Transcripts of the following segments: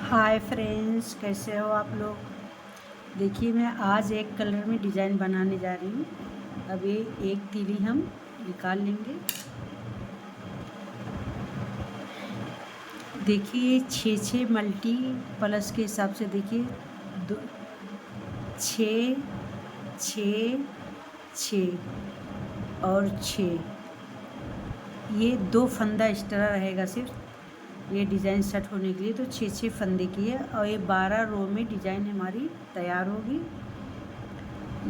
Hi friends, कैसे हो आप लोग। देखिए, मैं आज एक कलर में डिज़ाइन बनाने जा रही हूँ। अब ये एक तीली हम निकाल लेंगे। देखिए, छः छः मल्टी प्लस के हिसाब से देखिए, दो, छः छः छः और छः, ये दो फंदा एक्स्ट्रा रहेगा सिर्फ ये डिज़ाइन सेट होने के लिए। तो छः छः फंदे की है और ये 12 रो में डिज़ाइन हमारी तैयार होगी।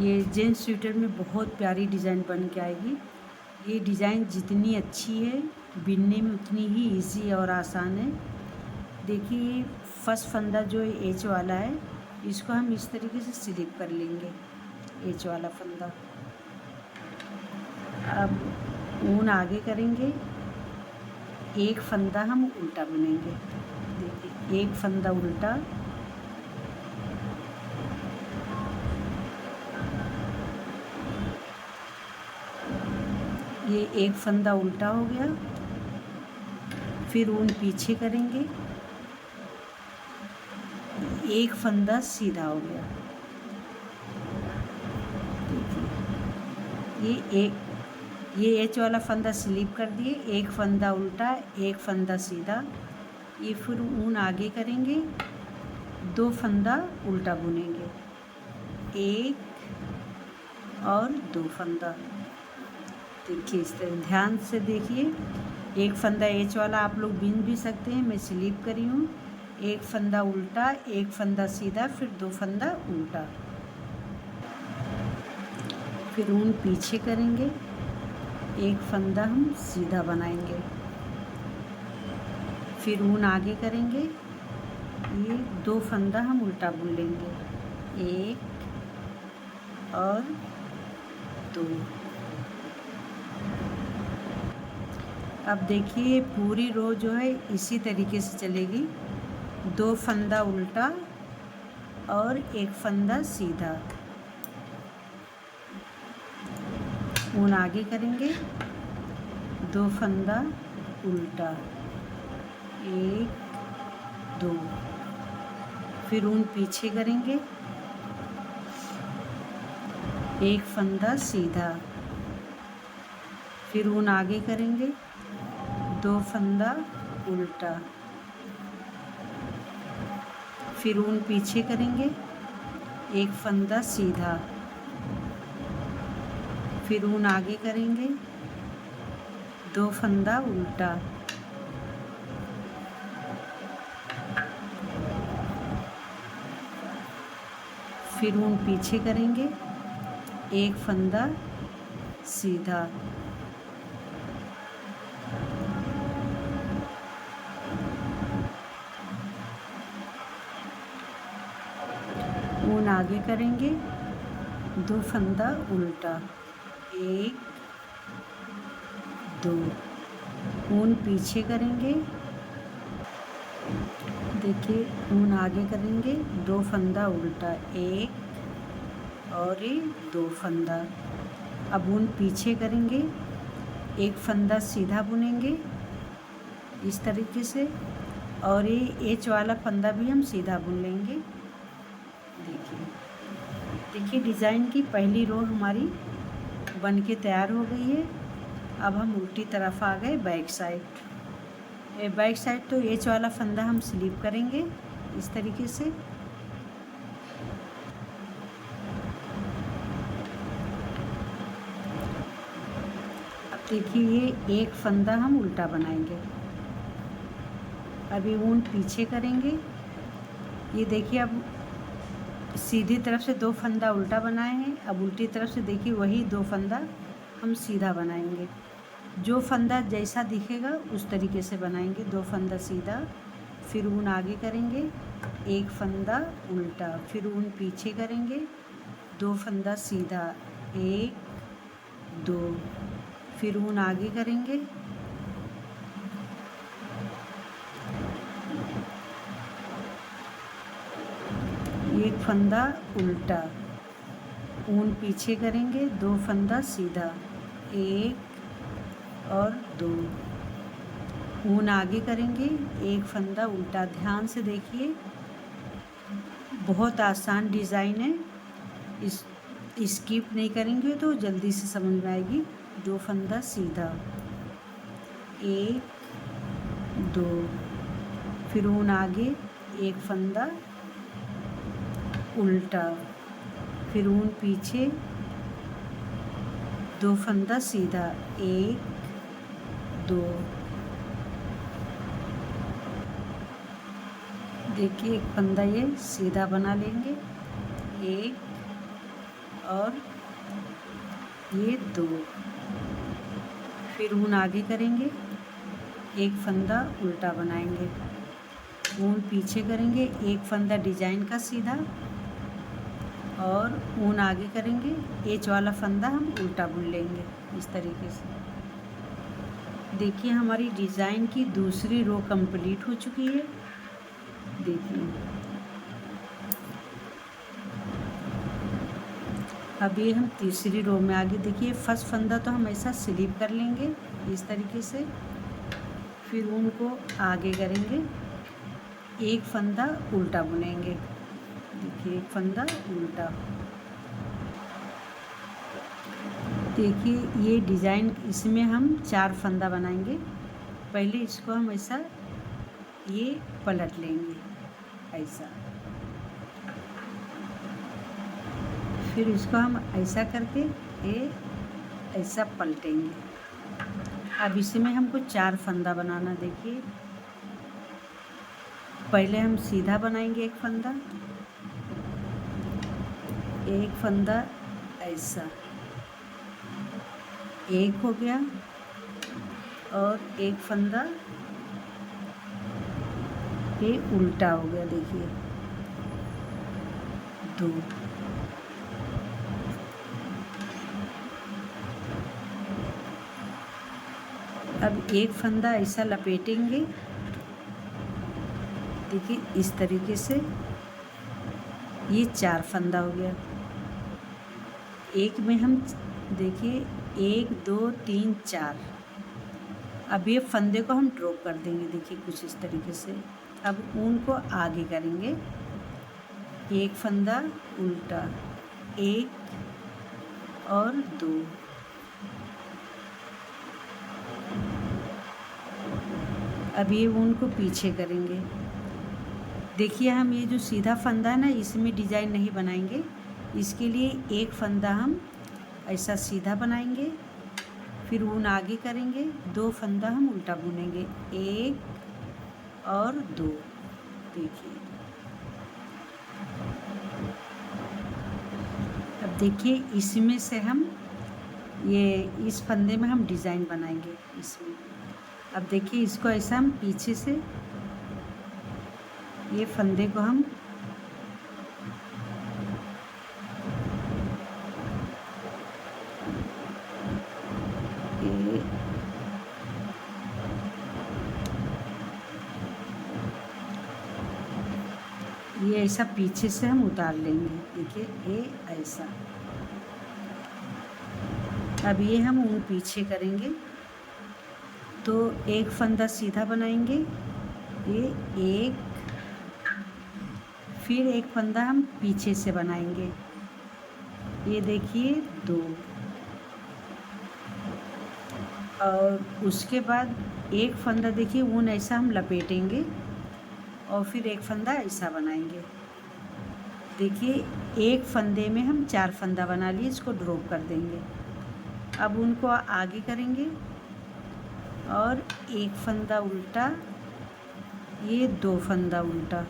ये जेंट्स स्वेटर में बहुत प्यारी डिज़ाइन बन के आएगी। ये डिज़ाइन जितनी अच्छी है, बिनने में उतनी ही इजी और आसान है। देखिए, फर्स्ट फंदा जो एच वाला है, इसको हम इस तरीके से स्लिप कर लेंगे, एच वाला फंदा। अब ऊन आगे करेंगे, एक फंदा हम उल्टा बुनेंगे। देखिए, एक फंदा उल्टा, ये एक फंदा उल्टा हो गया। फिर ऊन पीछे करेंगे, एक फंदा सीधा हो गया। देखिए, ये एच वाला फंदा स्लिप कर दिए, एक फंदा उल्टा, एक फंदा सीधा। ये फिर ऊन आगे करेंगे, दो फंदा उल्टा बुनेंगे, एक और दो फंदा। देखिए, इस तरह ध्यान से देखिए। एक फंदा एच वाला आप लोग बिन भी सकते हैं, मैं स्लिप करी हूँ। एक फंदा उल्टा, एक फंदा सीधा, फिर दो फंदा उल्टा। फिर ऊन पीछे करेंगे, एक फंदा हम सीधा बनाएंगे। फिर ऊन आगे करेंगे, ये दो फंदा हम उल्टा बुन लेंगे, एक और दो। अब देखिए, पूरी रो जो है इसी तरीके से चलेगी, दो फंदा उल्टा और एक फंदा सीधा। ऊन आगे करेंगे, दो फंदा उल्टा, एक दो। फिर ऊन पीछे करेंगे, एक फंदा सीधा। फिर ऊन आगे करेंगे, दो फंदा उल्टा। फिर ऊन पीछे करेंगे, एक फंदा सीधा। फिर ऊन आगे करेंगे, दो फंदा उल्टा। फिर ऊन पीछे करेंगे, एक फंदा सीधा। ऊन आगे करेंगे, दो फंदा उल्टा, एक दो। ऊन पीछे करेंगे, देखिए, ऊन आगे करेंगे, दो फंदा उल्टा, एक और ये दो फंदा। अब ऊन पीछे करेंगे, एक फंदा सीधा बुनेंगे इस तरीके से, और ये एच वाला फंदा भी हम सीधा बुन लेंगे। देखिए, डिज़ाइन की पहली रो हमारी बन के तैयार हो गई है। अब हम उल्टी तरफ आ गए, बैक साइड। बैक साइड तो एच वाला फंदा हम स्लिप करेंगे इस तरीके से। अब देखिए, ये एक फंदा हम उल्टा बनाएंगे। अभी ऊन पीछे करेंगे, ये देखिए, अब सीधी तरफ से दो फंदा उल्टा बनाए हैं। अब उल्टी तरफ से देखिए, वही दो फंदा हम सीधा बनाएंगे। जो फंदा जैसा दिखेगा उस तरीके से बनाएंगे, दो फंदा सीधा। फिर ऊन आगे करेंगे, एक फंदा उल्टा। फिर ऊन पीछे करेंगे, दो फंदा सीधा, एक दो। फिर ऊन आगे करेंगे, एक फंदा उल्टा। ऊन पीछे करेंगे, दो फंदा सीधा, एक और दो। ऊन आगे करेंगे, एक फंदा उल्टा। ध्यान से देखिए, बहुत आसान डिज़ाइन है, इस स्किप नहीं करेंगे तो जल्दी से समझ में आएगी। 2 फंदा सीधा, 1 2, फिर ऊन आगे, एक फंदा उल्टा, फिर ऊन पीछे, 2 फंदा सीधा, 1 2। देखिए एक फंदा ये सीधा बना लेंगे, 1 और ये 2, फिर ऊन आगे करेंगे, एक फंदा उल्टा बनाएंगे, ऊन पीछे करेंगे, एक फंदा डिजाइन का सीधा और ऊन आगे करेंगे, एच वाला फंदा हम उल्टा बुन लेंगे इस तरीके से। देखिए हमारी डिज़ाइन की दूसरी रो कंप्लीट हो चुकी है। देखिए अब ये हम तीसरी रो में आगे, देखिए फर्स्ट फंदा तो हम ऐसा स्लिप कर लेंगे इस तरीके से, फिर ऊन को आगे करेंगे, एक फंदा उल्टा बुनेंगे। देखिए एक फंदा उल्टा। देखिए ये डिज़ाइन, इसमें हम 4 फंदा बनाएंगे। पहले इसको हम ऐसा ये पलट लेंगे ऐसा, फिर इसको हम ऐसा करके ये ऐसा पलटेंगे। अब इसमें हमको 4 फंदा बनाना। देखिए पहले हम सीधा बनाएंगे, एक फंदा ऐसा, एक हो गया, और एक फंदा ये उल्टा हो गया। देखिए 2, अब एक फंदा ऐसा लपेटेंगे। देखिए इस तरीके से ये 4 फंदा हो गया। एक में हम देखिए 1 2 3 4, अब ये फंदे को हम ड्रॉप कर देंगे। देखिए कुछ इस तरीके से। अब ऊन को आगे करेंगे, एक फंदा उल्टा, 1 और 2, अब ये ऊन को पीछे करेंगे। देखिए हम ये जो सीधा फंदा है ना, इसमें डिज़ाइन नहीं बनाएंगे, इसके लिए एक फंदा हम ऐसा सीधा बनाएंगे, फिर ऊन आगे करेंगे, 2 फंदा हम उल्टा बुनेंगे, 1 और 2। देखिए अब देखिए इसमें से हम ये इस फंदे में हम डिज़ाइन बनाएंगे इसमें। अब देखिए इसको ऐसा हम पीछे से ये फंदे को हम ये ऐसा पीछे से हम उतार लेंगे। देखिए ये ऐसा। अब ये हम ऊन पीछे करेंगे तो एक फंदा सीधा बनाएंगे, ये 1, फिर एक फंदा हम पीछे से बनाएंगे, ये देखिए 2, और उसके बाद एक फंदा देखिए ऊन ऐसा हम लपेटेंगे और फिर एक फंदा ऐसा बनाएंगे। देखिए एक फंदे में हम 4 फंदा बना लिए, इसको ड्रॉप कर देंगे। अब उनको आगे करेंगे और एक फंदा उल्टा, ये 2 फंदा उल्टा।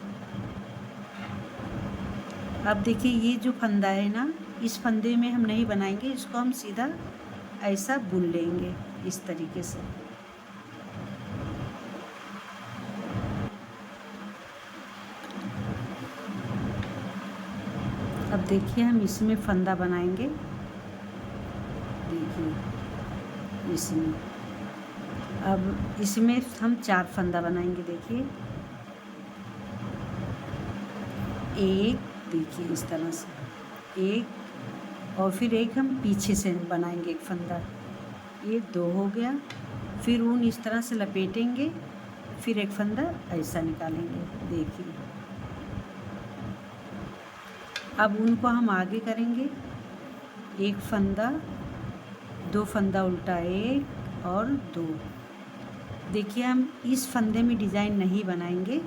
अब देखिए ये जो फंदा है ना, इस फंदे में हम नहीं बनाएंगे, इसको हम सीधा ऐसा बुन लेंगे इस तरीके से। अब देखिए हम इसमें फंदा बनाएंगे। देखिए इसमें, अब इसमें हम 4 फंदा बनाएंगे। देखिए 1, देखिए इस तरह से 1, और फिर एक हम पीछे से बनाएंगे एक फंदा, ये 2 हो गया, फिर ऊन इस तरह से लपेटेंगे, फिर एक फंदा ऐसा निकालेंगे। देखिए अब ऊन को हम आगे करेंगे, एक फंदा, 2 फंदा उल्टा, 1 और 2। देखिए हम इस फंदे में डिज़ाइन नहीं बनाएंगे।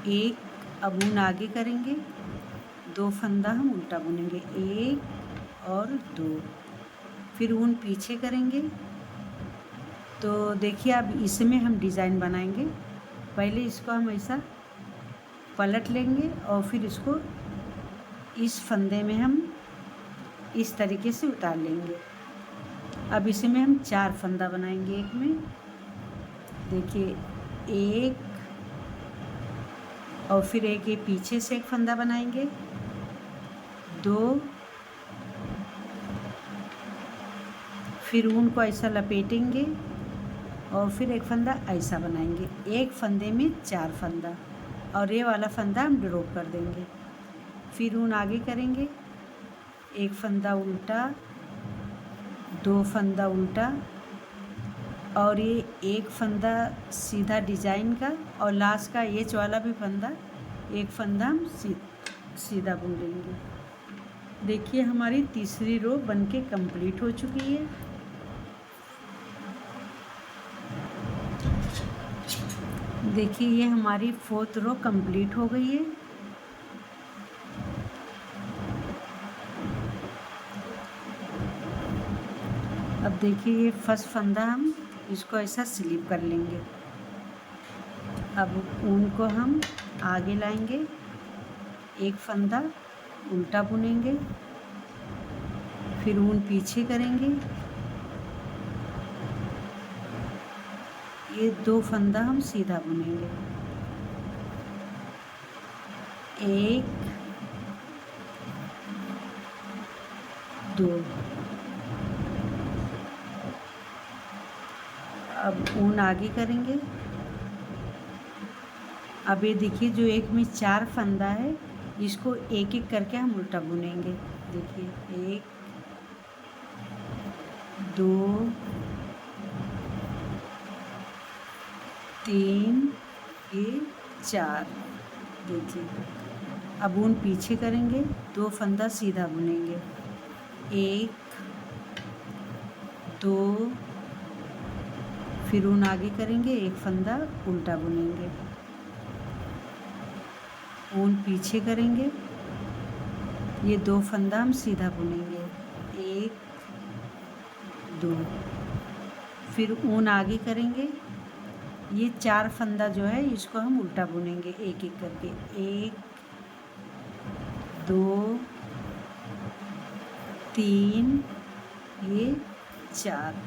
एक अब ऊन आगे करेंगे, 2 फंदा हम उल्टा बुनेंगे, 1 और 2। फिर ऊन पीछे करेंगे। तो देखिए अब इसमें हम डिज़ाइन बनाएंगे। पहले इसको हम ऐसा पलट लेंगे और फिर इसको इस फंदे में हम इस तरीके से उतार लेंगे। अब इसमें हम 4 फंदा बनाएंगे एक में। देखिए 1 और फिर एक ये पीछे से एक फंदा बनाएंगे, 2, फिर ऊन को ऐसा लपेटेंगे और फिर एक फंदा ऐसा बनाएंगे। एक फंदे में 4 फंदा और ये वाला फंदा हम ड्रॉप कर देंगे। फिर ऊन आगे करेंगे, एक फंदा उल्टा, 2 फंदा उल्टा और ये एक फंदा सीधा डिजाइन का और लास्ट का एच वाला भी फंदा, एक फंदा हम सीधा बुन लेंगे। देखिए हमारी तीसरी रो बनके कंप्लीट हो चुकी है। देखिए ये हमारी 4th रो कंप्लीट हो गई है। अब देखिए ये फर्स्ट फंदा हम इसको ऐसा स्लिप कर लेंगे। अब ऊन को हम आगे लाएंगे, एक फंदा उल्टा बुनेंगे, फिर ऊन पीछे करेंगे, ये 2 फंदा हम सीधा बुनेंगे, 1, 2। अब ऊन आगे करेंगे। अब ये देखिए जो एक में 4 फंदा है, इसको एक एक करके हम उल्टा बुनेंगे। देखिए 1, 2, 3, ये 4। देखिए अब ऊन पीछे करेंगे, 2 फंदा सीधा बुनेंगे, 1, 2, फिर ऊन आगे करेंगे, एक फंदा उल्टा बुनेंगे, ऊन पीछे करेंगे, ये 2 फंदा हम सीधा बुनेंगे, 1, 2, फिर ऊन आगे करेंगे, ये 4 फंदा जो है इसको हम उल्टा बुनेंगे एक एक करके, 1, 2, 3, ये 4।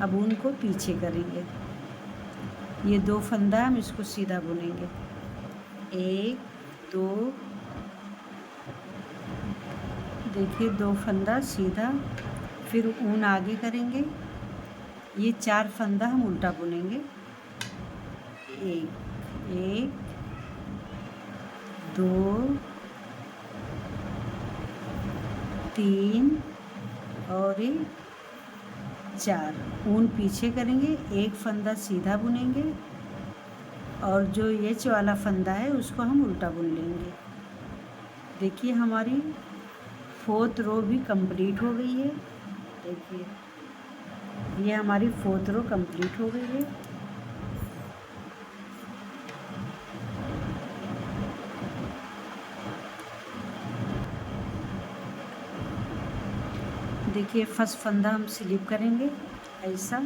अब ऊन को पीछे करेंगे, ये 2 फंदा हम इसको सीधा बुनेंगे, 1, 2, देखिए 2 फंदा सीधा, फिर ऊन आगे करेंगे, ये 4 फंदा हम उल्टा बुनेंगे, 1, 2, 3 और 4। ऊन पीछे करेंगे, एक फंदा सीधा बुनेंगे और जो एच वाला फंदा है उसको हम उल्टा बुन लेंगे। देखिए हमारी 4th रो भी कंप्लीट हो गई है। देखिए ये हमारी 4th रो कंप्लीट हो गई है। देखिए फर्स्ट फंदा हम स्लिप करेंगे ऐसा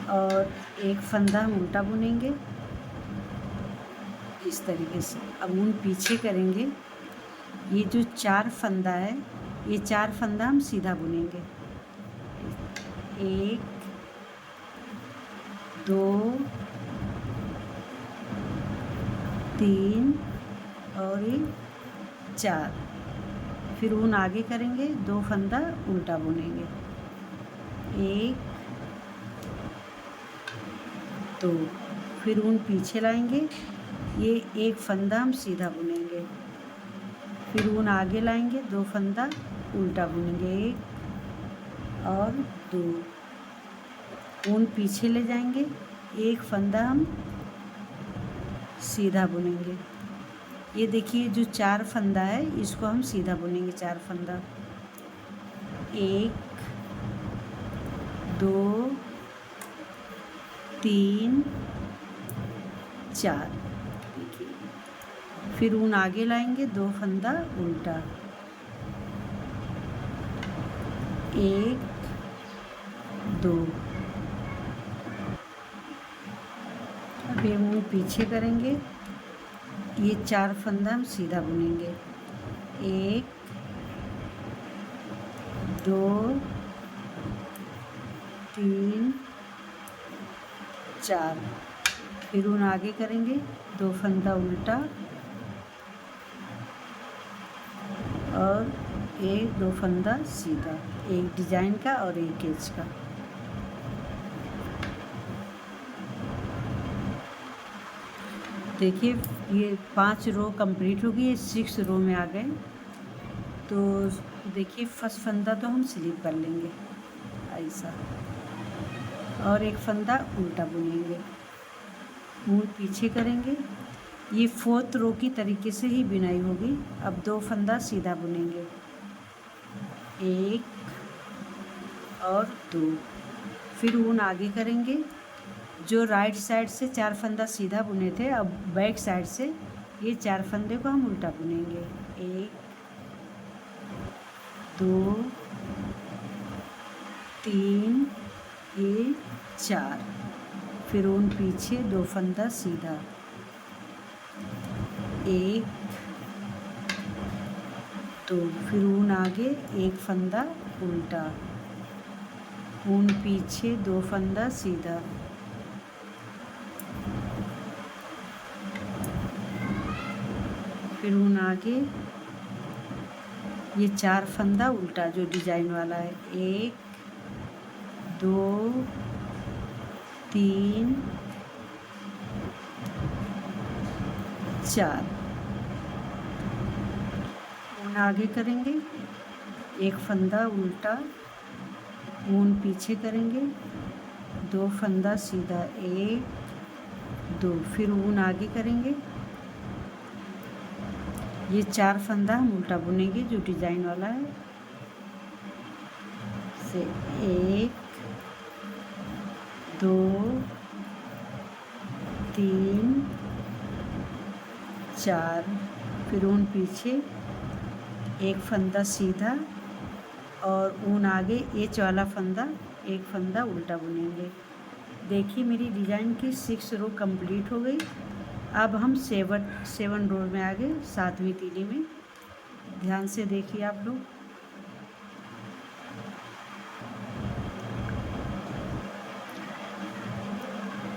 और एक फंदा हम उल्टा बुनेंगे इस तरीके से। अब ऊन पीछे करेंगे, ये जो 4 फंदा है ये 4 फंदा हम सीधा बुनेंगे, 1, 2, 3 और 4। फिर ऊन आगे करेंगे, 2 फंदा उल्टा बुनेंगे, 1, 2। फिर ऊन पीछे लाएंगे, ये एक फंदा हम सीधा बुनेंगे, फिर ऊन आगे लाएंगे, 2 फंदा उल्टा बुनेंगे, 1 और 2। ऊन पीछे ले जाएंगे, एक फंदा हम सीधा बुनेंगे। ये देखिए जो 4 फंदा है इसको हम सीधा बुनेंगे, 4 फंदा, 1 2 3 4। देखिए फिर ऊन आगे लाएंगे, 2 फंदा उल्टा, 1 2। अब ये ऊन पीछे करेंगे, ये 4 फंदा हम सीधा बुनेंगे, 1 2 3 4। फिर ऊन आगे करेंगे, 2 फंदा उल्टा और 1 2 फंदा सीधा, एक डिजाइन का और एक एज का। देखिए ये 5 रो कंप्लीट हो गई, ये 6 रो में आ गए। तो देखिए फर्स्ट फंदा तो हम स्लिप कर लेंगे ऐसा, और एक फंदा उल्टा बुनेंगे, ऊन पीछे करेंगे। ये 4th रो की तरीके से ही बुनाई होगी। अब 2 फंदा सीधा बुनेंगे, 1 और 2। फिर ऊन आगे करेंगे, जो राइट साइड से 4 फंदा सीधा बुने थे, अब बैक साइड से ये 4 फंदे को हम उल्टा बुनेंगे, 1 2 3 ये 4। फिर ऊन पीछे, 2 फंदा सीधा, 1 2। फिर ऊन आगे, 1 फंदा उल्टा, ऊन पीछे, 2 फंदा सीधा, फिर ऊन आगे, ये 4 फंदा उल्टा जो डिजाइन वाला है, 1 2 3 4। ऊन आगे करेंगे, 1 फंदा उल्टा, ऊन पीछे करेंगे, 2 फंदा सीधा, 1 2। फिर ऊन आगे करेंगे, ये 4 फंदा हम उल्टा बुनेंगे जो डिजाइन वाला है, से 1 2 3 4। फिर ऊन पीछे, 1 फंदा सीधा और ऊन आगे, एच वाला फंदा, 1 फंदा उल्टा बुनेंगे। देखिए मेरी डिज़ाइन की 6 रो कंप्लीट हो गई। अब हम 7 रो में आ गए, 7वीं तीली में। ध्यान से देखिए आप लोग।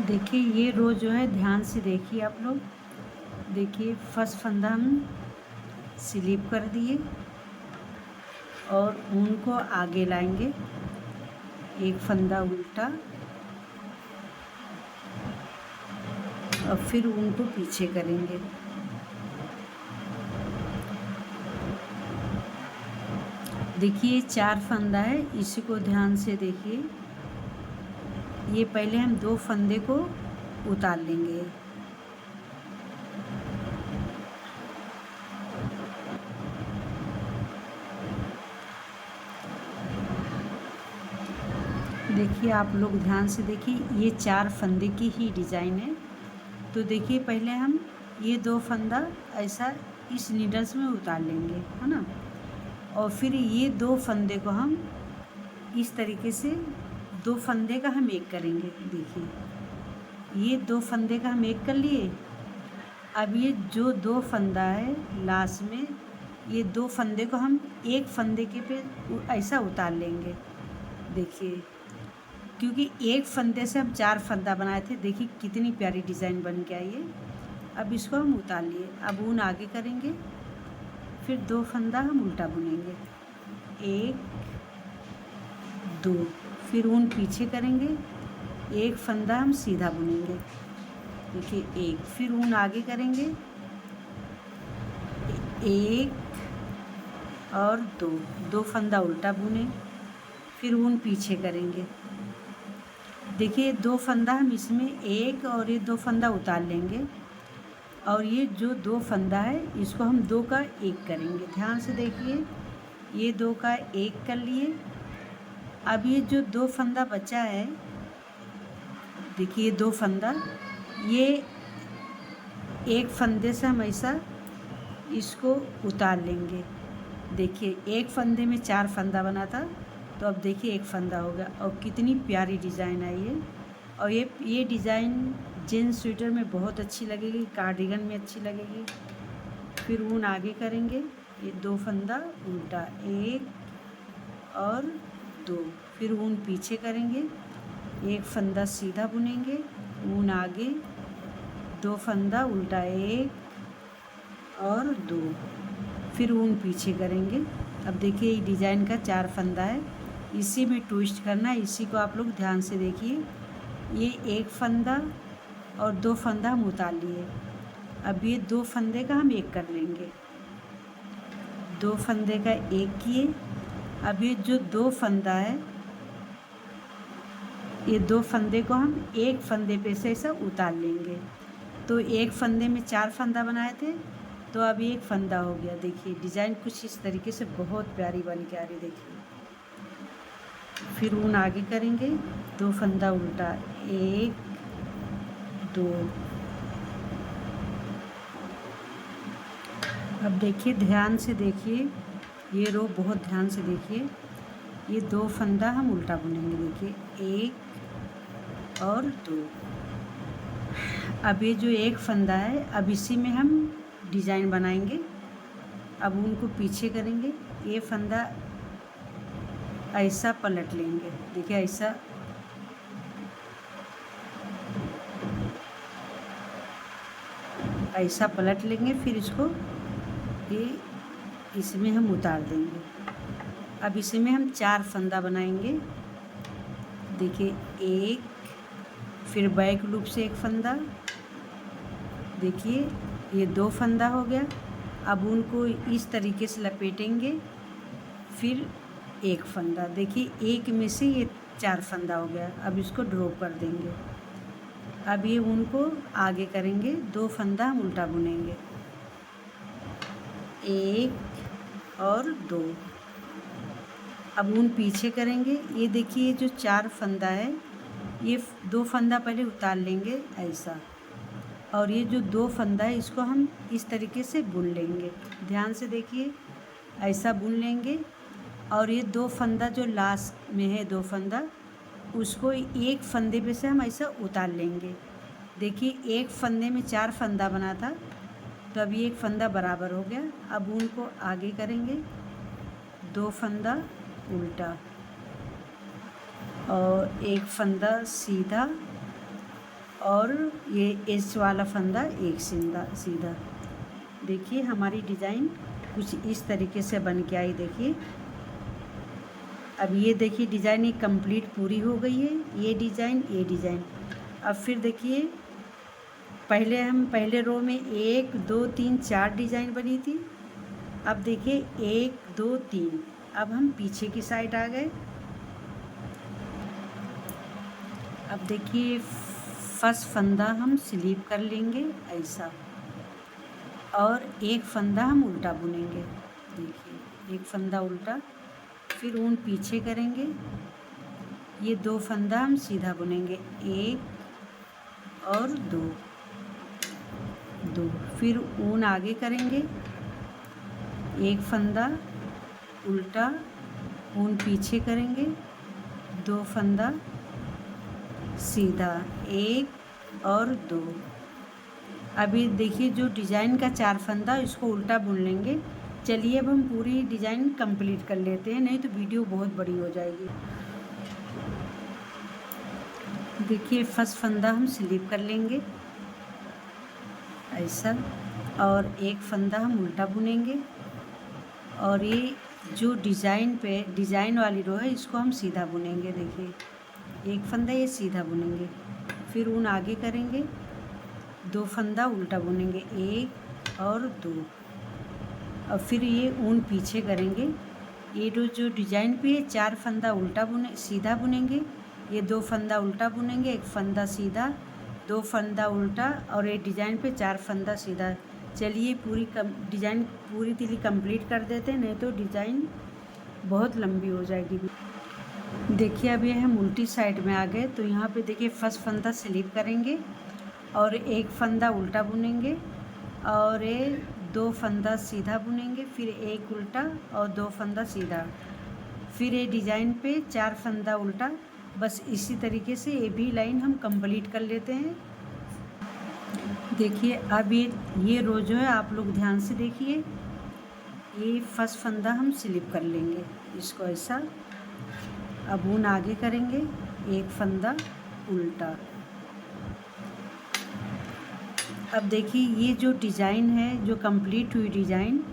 देखिए ये रो जो है, ध्यान से देखिए आप लोग। देखिए फर्स्ट फंदा हम स्लिप कर दिए और ऊन को आगे लाएंगे, 1 फंदा उल्टा और फिर ऊन को पीछे करेंगे। देखिए 4 फंदा है, इसी को ध्यान से देखिए। ये पहले हम 2 फंदे को उतार लेंगे, देखिए आप लोग ध्यान से देखिए, ये 4 फंदे की ही डिज़ाइन है। तो देखिए पहले हम ये 2 फंदा ऐसा इस नीडल्स में उतार लेंगे, है ना, और फिर ये 2 फंदे को हम इस तरीके से 2 फंदे का हम एक करेंगे। देखिए ये 2 फंदे का हम एक कर लिए। अब ये जो 2 फंदा है लास्ट में, ये 2 फंदे को हम एक फंदे के पे ऐसा उतार लेंगे। देखिए क्योंकि एक फंदे से हम 4 फंदा बनाए थे, देखिए कितनी प्यारी डिज़ाइन बन के आई है। अब इसको हम उतार लिए। अब ऊन आगे करेंगे, फिर 2 फंदा हम उल्टा बुनेंगे, 1 2। फिर ऊन पीछे करेंगे, 1 फंदा हम सीधा बुनेंगे, देखिए 1। फिर ऊन आगे करेंगे, 1 और 2 फंदा उल्टा बुने, फिर ऊन पीछे करेंगे। देखिए 2 फंदा हम इसमें एक और ये 2 फंदा उतार लेंगे और ये जो 2 फंदा है इसको हम 2 का 1 करेंगे। ध्यान से देखिए, ये 2 का 1 कर लिए। अब ये जो 2 फंदा बचा है, देखिए 2 फंदा, ये एक फंदे से हम ऐसा इसको उतार लेंगे। देखिए एक फंदे में 4 फंदा बना था, तो अब देखिए एक फंदा हो गया और कितनी प्यारी डिज़ाइन आई है। और ये डिज़ाइन जीन्स स्वेटर में बहुत अच्छी लगेगी, कार्डिगन में अच्छी लगेगी। फिर ऊन आगे करेंगे, ये 2 फंदा उल्टा, 1 और 2, फिर ऊन पीछे करेंगे, एक फंदा सीधा बुनेंगे, ऊन आगे, 2 फंदा उल्टा, 1 और 2, फिर ऊन पीछे करेंगे। अब देखिए ये डिज़ाइन का 4 फंदा है, इसी में ट्विस्ट करना है। इसी को आप लोग ध्यान से देखिए, ये एक फंदा और 2 फंदा हम उतार लिए। अब ये 2 फंदे का हम 1 कर लेंगे, 2 फंदे का 1 किए। अब ये जो 2 फंदा है, ये 2 फंदे को हम एक फंदे पे से ऐसा उतार लेंगे। तो एक फंदे में 4 फंदा बनाए थे, तो अब ये एक फंदा हो गया। देखिए डिज़ाइन कुछ इस तरीके से बहुत प्यारी बन के आ रही। देखिए फिर ऊन आगे करेंगे, 2 फंदा उल्टा, 1 2। अब देखिए ध्यान से देखिए, ये रो बहुत ध्यान से देखिए, ये 2 फंदा हम उल्टा बुनेंगे। देखिए 1 और 2। अब ये जो एक फंदा है, अब इसी में हम डिज़ाइन बनाएंगे। अब उनको पीछे करेंगे, ये फंदा ऐसा पलट लेंगे। देखिए ऐसा पलट लेंगे, फिर इसको ये इसमें हम उतार देंगे। अब इसमें हम 4 फंदा बनाएंगे। देखिए 1, फिर बैक लूप से एक फंदा, देखिए ये 2 फंदा हो गया। अब उनको इस तरीके से लपेटेंगे, फिर एक फंदा, देखिए एक में से ये 4 फंदा हो गया। अब इसको ड्रॉप कर देंगे। अब ये ऊन को आगे करेंगे, 2 फंदा हम उल्टा बुनेंगे, 1 और 2। अब ऊन पीछे करेंगे। ये देखिए जो 4 फंदा है, ये 2 फंदा पहले उतार लेंगे ऐसा, और ये जो 2 फंदा है इसको हम इस तरीके से बुन लेंगे। ध्यान से देखिए, ऐसा बुन लेंगे। और ये 2 फंदा जो लास्ट में है, 2 फंदा, उसको एक फंदे पे से हम ऐसा उतार लेंगे। देखिए एक फंदे में 4 फंदा बना था, तो अभी एक फंदा बराबर हो गया। अब उनको आगे करेंगे, 2 फंदा उल्टा और एक फंदा सीधा, और ये एच वाला फंदा एक सीधा। देखिए हमारी डिज़ाइन कुछ इस तरीके से बन के आई। देखिए अब ये देखिए डिज़ाइन ये कंप्लीट पूरी हो गई है, ये डिज़ाइन। अब फिर देखिए पहले रो में 1 2 3 4 डिज़ाइन बनी थी। अब देखिए 1 2 3। अब हम पीछे की साइड आ गए। अब देखिए फर्स्ट फंदा हम स्लीप कर लेंगे ऐसा, और एक फंदा हम उल्टा बुनेंगे। देखिए एक फंदा उल्टा, फिर ऊन पीछे करेंगे, ये 2 फंदा हम सीधा बुनेंगे, 1 और 2, फिर ऊन आगे करेंगे, एक फंदा उल्टा, ऊन पीछे करेंगे, 2 फंदा सीधा, 1 और 2। अभी देखिए जो डिज़ाइन का 4 फंदा, इसको उल्टा बुन लेंगे। चलिए अब हम पूरी डिज़ाइन कंप्लीट कर लेते हैं, नहीं तो वीडियो बहुत बड़ी हो जाएगी। देखिए फर्स्ट फंदा हम स्लीप कर लेंगे ऐसा, और एक फंदा हम उल्टा बुनेंगे, और ये जो डिज़ाइन वाली रो है इसको हम सीधा बुनेंगे। देखिए एक फंदा ये सीधा बुनेंगे, फिर ऊन आगे करेंगे, 2 फंदा उल्टा बुनेंगे, 1 और 2, और फिर ये ऊन पीछे करेंगे। ये जो डिज़ाइन पे है 4 फंदा उल्टा सीधा बुनेंगे, ये 2 फंदा उल्टा बुनेंगे, 1 फंदा सीधा, 2 फंदा उल्टा और एक डिज़ाइन पे 4 फंदा सीधा। चलिए पूरी डिज़ाइन पूरी तिल्ली कंप्लीट कर देते हैं, नहीं तो डिज़ाइन बहुत लंबी हो जाएगी। देखिए अभी हम उल्टी साइड में आ गए, तो यहाँ पे देखिए फर्स्ट फंदा स्लिप करेंगे और 1 फंदा उल्टा बुनेंगे और 2 फंदा सीधा बुनेंगे, फिर 1 उल्टा और 2 फंदा सीधा, फिर ये डिज़ाइन पे 4 फंदा उल्टा। बस इसी तरीके से ये भी लाइन हम कंप्लीट कर लेते हैं। देखिए अब ये रो जो है आप लोग ध्यान से देखिए, ये फर्स्ट फंदा हम स्लिप कर लेंगे, इसको ऐसा। अब ऊन आगे करेंगे, 1 फंदा उल्टा। अब देखिए ये जो डिज़ाइन है, जो कंप्लीट हुई डिज़ाइन,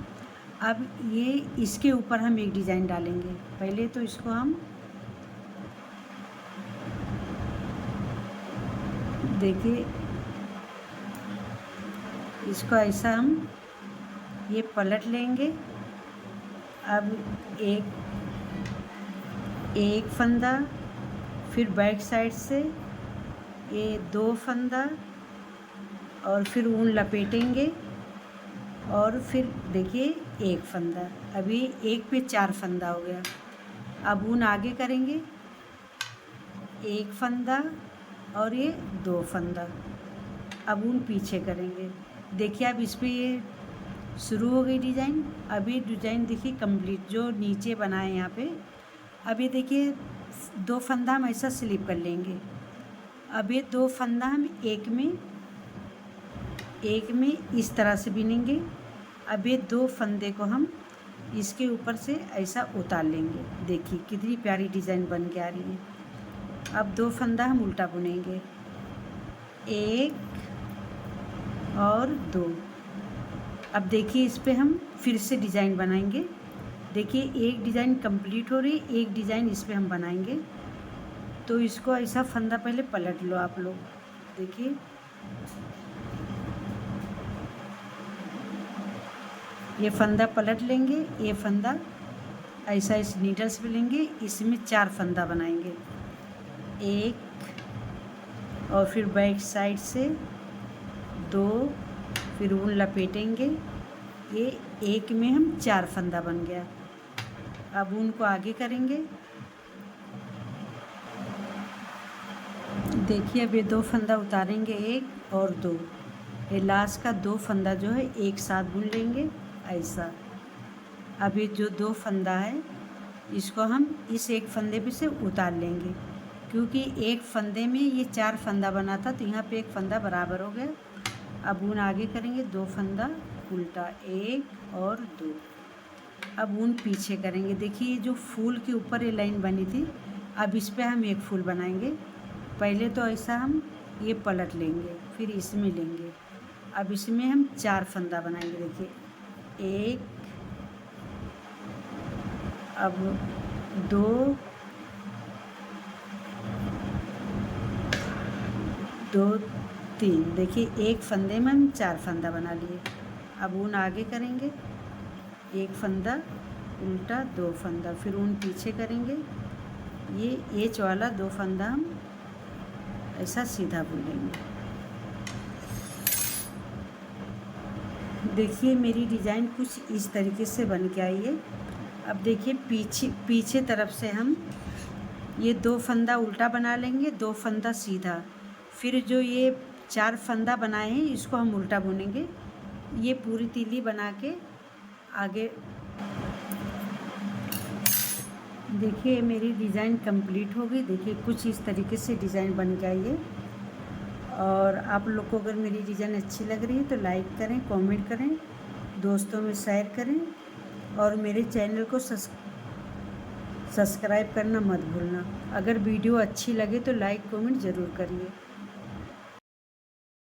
अब ये इसके ऊपर हम एक डिज़ाइन डालेंगे। पहले तो इसको हम देखिए, इसको ऐसा हम ये पलट लेंगे। अब एक फंदा, फिर बैक साइड से ये 2 फंदा और फिर ऊन लपेटेंगे और फिर देखिए 1 फंदा। अभी 1 पे 4 फंदा हो गया। अब ऊन आगे करेंगे, 1 फंदा और ये 2 फंदा। अब ऊन पीछे करेंगे। देखिए अब इस पे ये शुरू हो गई डिज़ाइन। अब ये डिज़ाइन देखिए कंप्लीट जो नीचे बना है यहाँ पे। अब ये देखिए 2 फंदा हम ऐसा स्लिप कर लेंगे। अब ये 2 फंदा हम एक में इस तरह से बिनेंगे। अब ये 2 फंदे को हम इसके ऊपर से ऐसा उतार लेंगे। देखिए कितनी प्यारी डिज़ाइन बन के आ रही है। अब 2 फंदा हम उल्टा बुनेंगे, 1 और 2। अब देखिए इस पे हम फिर से डिज़ाइन बनाएंगे। देखिए एक डिज़ाइन कंप्लीट हो रही है, एक डिज़ाइन इस पे हम बनाएंगे। तो इसको ऐसा फंदा पहले पलट लो आप लोग। देखिए ये फंदा पलट लेंगे, ये फंदा ऐसा इस नीडल से लेंगे, इसमें 4 फंदा बनाएंगे, 1 और फिर बैक साइड से 2, फिर ऊन लपेटेंगे। ये 1 में हम 4 फंदा बन गया। अब ऊन को आगे करेंगे। देखिए अब ये 2 फंदा उतारेंगे, 1 और 2। ये लास्ट का 2 फंदा जो है एक साथ बुन लेंगे ऐसा। अब ये जो 2 फंदा है इसको हम इस एक फंदे पे से उतार लेंगे, क्योंकि एक फंदे में ये 4 फंदा बना था, तो यहाँ पे एक फंदा बराबर हो गया। अब ऊन आगे करेंगे, 2 फंदा उल्टा, 1 और 2। अब ऊन पीछे करेंगे। देखिए जो फूल के ऊपर ये लाइन बनी थी, अब इस पे हम एक फूल बनाएंगे। पहले तो ऐसा हम ये पलट लेंगे, फिर इसमें लेंगे। अब इसमें हम 4 फंदा बनाएंगे। देखिए 1, अब 2, 3। देखिए एक फंदे में हम 4 फंदा बना लिए। अब ऊन आगे करेंगे, 1 फंदा उल्टा, 2 फंदा, फिर ऊन पीछे करेंगे। ये एच वाला 2 फंदा हम ऐसा सीधा बुनेंगे। देखिए मेरी डिज़ाइन कुछ इस तरीके से बन के आई है। अब देखिए पीछे तरफ से हम ये 2 फंदा उल्टा बना लेंगे, 2 फंदा सीधा, फिर जो ये 4 फंदा बनाए हैं इसको हम उल्टा बुनेंगे। ये पूरी तीली बना के आगे। देखिए मेरी डिज़ाइन कंप्लीट हो गई। देखिए कुछ इस तरीके से डिज़ाइन बन के आई है। और आप लोग को अगर मेरी डिज़ाइन अच्छी लग रही है तो लाइक करें, कमेंट करें, दोस्तों में शेयर करें और मेरे चैनल को सब्सक्राइब करना मत भूलना। अगर वीडियो अच्छी लगे तो लाइक कमेंट ज़रूर करिए।